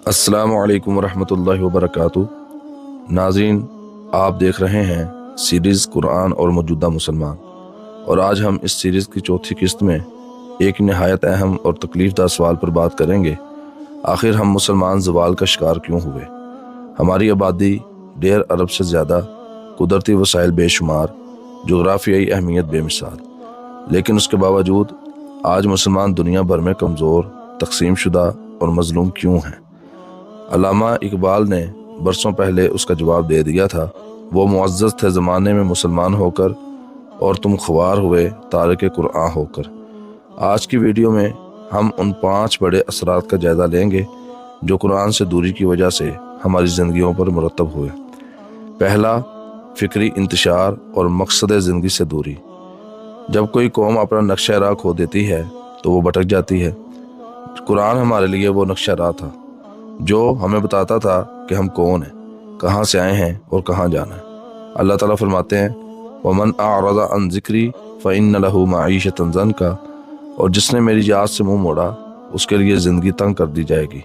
السلام علیکم ورحمۃ اللہ وبرکاتہ۔ ناظرین، آپ دیکھ رہے ہیں سیریز قرآن اور موجودہ مسلمان، اور آج ہم اس سیریز کی چوتھی قسط میں ایک نہایت اہم اور تکلیف دہ سوال پر بات کریں گے۔ آخر ہم مسلمان زوال کا شکار کیوں ہوئے؟ ہماری آبادی 1.5 ارب سے زیادہ، قدرتی وسائل بے شمار، جغرافیائی اہمیت بے مثال، لیکن اس کے باوجود آج مسلمان دنیا بھر میں کمزور، تقسیم شدہ اور مظلوم کیوں ہیں؟ علامہ اقبال نے برسوں پہلے اس کا جواب دے دیا تھا۔ وہ معزز تھے زمانے میں مسلمان ہو کر، اور تم خوار ہوئے تارک قرآن ہو کر۔ آج کی ویڈیو میں ہم ان 5 بڑے اثرات کا جائزہ لیں گے جو قرآن سے دوری کی وجہ سے ہماری زندگیوں پر مرتب ہوئے۔ پہلا، فکری انتشار اور مقصد زندگی سے دوری۔ جب کوئی قوم اپنا نقشہ راہ کھو دیتی ہے تو وہ بھٹک جاتی ہے۔ قرآن ہمارے لیے وہ نقشہ راہ تھا جو ہمیں بتاتا تھا کہ ہم کون ہیں، کہاں سے آئے ہیں اور کہاں جانا ہے۔ اللہ تعالیٰ فرماتے ہیں، وَمَنْ أَعْرَضَ عَنْ ذِكْرِي فَإِنَّ لَهُ مَعِيشَةً ضَنْكَ، اور جس نے میری یاد سے منہ موڑا اس کے لیے زندگی تنگ کر دی جائے گی۔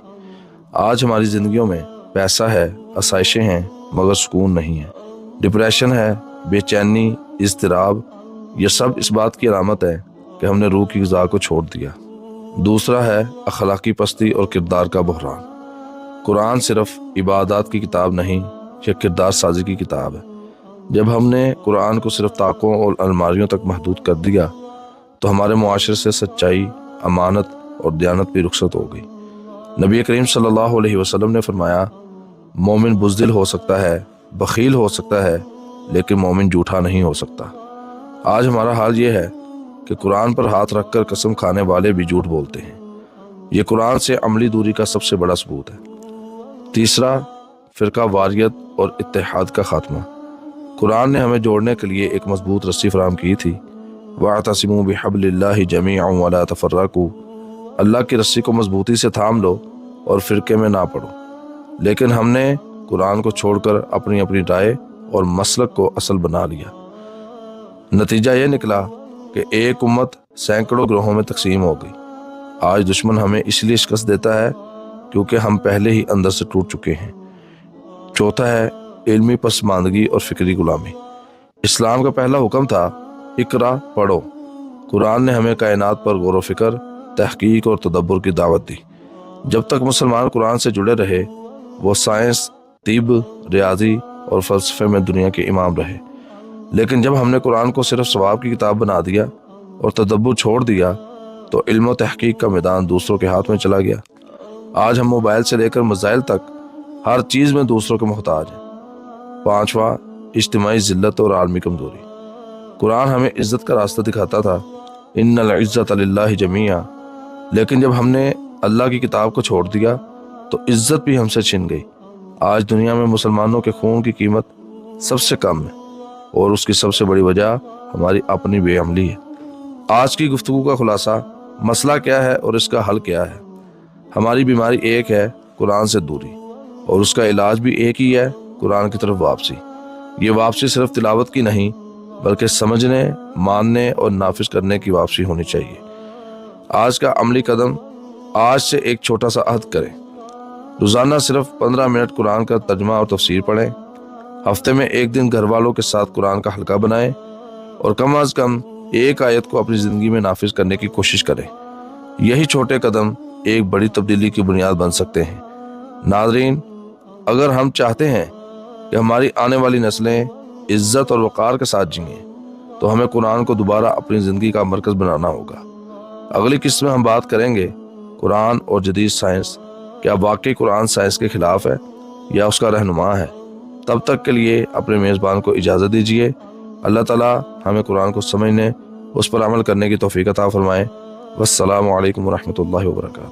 آج ہماری زندگیوں میں پیسہ ہے، آسائشیں ہیں، مگر سکون نہیں ہے۔ ڈپریشن ہے، بے چینی، اضطراب، یہ سب اس بات کی علامت ہے کہ ہم نے روح کی غذا کو چھوڑ دیا۔ دوسرا ہے اخلاقی پستی اور کردار کا بحران۔ قرآن صرف عبادات کی کتاب نہیں، یہ کردار سازی کی کتاب ہے۔ جب ہم نے قرآن کو صرف طاقوں اور الماریوں تک محدود کر دیا تو ہمارے معاشرے سے سچائی، امانت اور دیانت بھی رخصت ہو گئی۔ نبی کریم صلی اللہ علیہ وسلم نے فرمایا، مومن بزدل ہو سکتا ہے، بخیل ہو سکتا ہے، لیکن مومن جھوٹا نہیں ہو سکتا۔ آج ہمارا حال یہ ہے کہ قرآن پر ہاتھ رکھ کر قسم کھانے والے بھی جھوٹ بولتے ہیں۔ یہ قرآن سے عملی دوری کا سب سے بڑا ثبوت ہے۔ تیسرا، فرقہ واریت اور اتحاد کا خاتمہ۔ قرآن نے ہمیں جوڑنے کے لیے ایک مضبوط رسی فراہم کی تھی، وَاعْتَصِمُوا بِحَبْلِ اللَّهِ جَمِيعًا وَلَا تَفَرَّقُوا، اللہ کی رسی کو مضبوطی سے تھام لو اور فرقے میں نہ پڑو۔ لیکن ہم نے قرآن کو چھوڑ کر اپنی اپنی رائے اور مسلک کو اصل بنا لیا۔ نتیجہ یہ نکلا کہ ایک امت سینکڑوں گروہوں میں تقسیم ہو گئی۔ آج دشمن ہمیں اس لیے شکست دیتا ہے کیونکہ ہم پہلے ہی اندر سے ٹوٹ چکے ہیں۔ چوتھا ہے علمی پسماندگی اور فکری غلامی۔ اسلام کا پہلا حکم تھا، اقرا، پڑھو۔ قرآن نے ہمیں کائنات پر غور و فکر، تحقیق اور تدبر کی دعوت دی۔ جب تک مسلمان قرآن سے جڑے رہے، وہ سائنس، طب، ریاضی اور فلسفے میں دنیا کے امام رہے۔ لیکن جب ہم نے قرآن کو صرف ثواب کی کتاب بنا دیا اور تدبر چھوڑ دیا تو علم و تحقیق کا میدان دوسروں کے ہاتھ میں چلا گیا۔ آج ہم موبائل سے لے کر مسائل تک ہر چیز میں دوسروں کے محتاج ہیں۔ پانچواں، اجتماعی ذلت اور عالمی کمزوری۔ قرآن ہمیں عزت کا راستہ دکھاتا تھا، ان العزت للہ جمیعا، لیکن جب ہم نے اللہ کی کتاب کو چھوڑ دیا تو عزت بھی ہم سے چھن گئی۔ آج دنیا میں مسلمانوں کے خون کی قیمت سب سے کم ہے، اور اس کی سب سے بڑی وجہ ہماری اپنی بے عملی ہے۔ آج کی گفتگو کا خلاصہ، مسئلہ کیا ہے اور اس کا حل کیا ہے؟ ہماری بیماری ایک ہے، قرآن سے دوری، اور اس کا علاج بھی ایک ہی ہے، قرآن کی طرف واپسی۔ یہ واپسی صرف تلاوت کی نہیں، بلکہ سمجھنے، ماننے اور نافذ کرنے کی واپسی ہونی چاہیے۔ آج کا عملی قدم، آج سے ایک چھوٹا سا عہد کریں۔ روزانہ صرف 15 منٹ قرآن کا ترجمہ اور تفسیر پڑھیں۔ ہفتے میں ایک دن گھر والوں کے ساتھ قرآن کا حلقہ بنائیں، اور کم از کم ایک آیت کو اپنی زندگی میں نافذ کرنے کی کوشش کریں۔ یہی چھوٹے قدم ایک بڑی تبدیلی کی بنیاد بن سکتے ہیں۔ ناظرین، اگر ہم چاہتے ہیں کہ ہماری آنے والی نسلیں عزت اور وقار کے ساتھ جئیں تو ہمیں قرآن کو دوبارہ اپنی زندگی کا مرکز بنانا ہوگا۔ اگلی قسط میں ہم بات کریں گے، قرآن اور جدید سائنس، کیا واقعی قرآن سائنس کے خلاف ہے یا اس کا رہنما ہے؟ تب تک کے لیے اپنے میزبان کو اجازت دیجیے۔ اللہ تعالیٰ ہمیں قرآن کو سمجھنے، اس پر عمل کرنے کی توفیق عطا فرمائے۔ والسلام علیکم ورحمۃ اللہ وبرکاتہ۔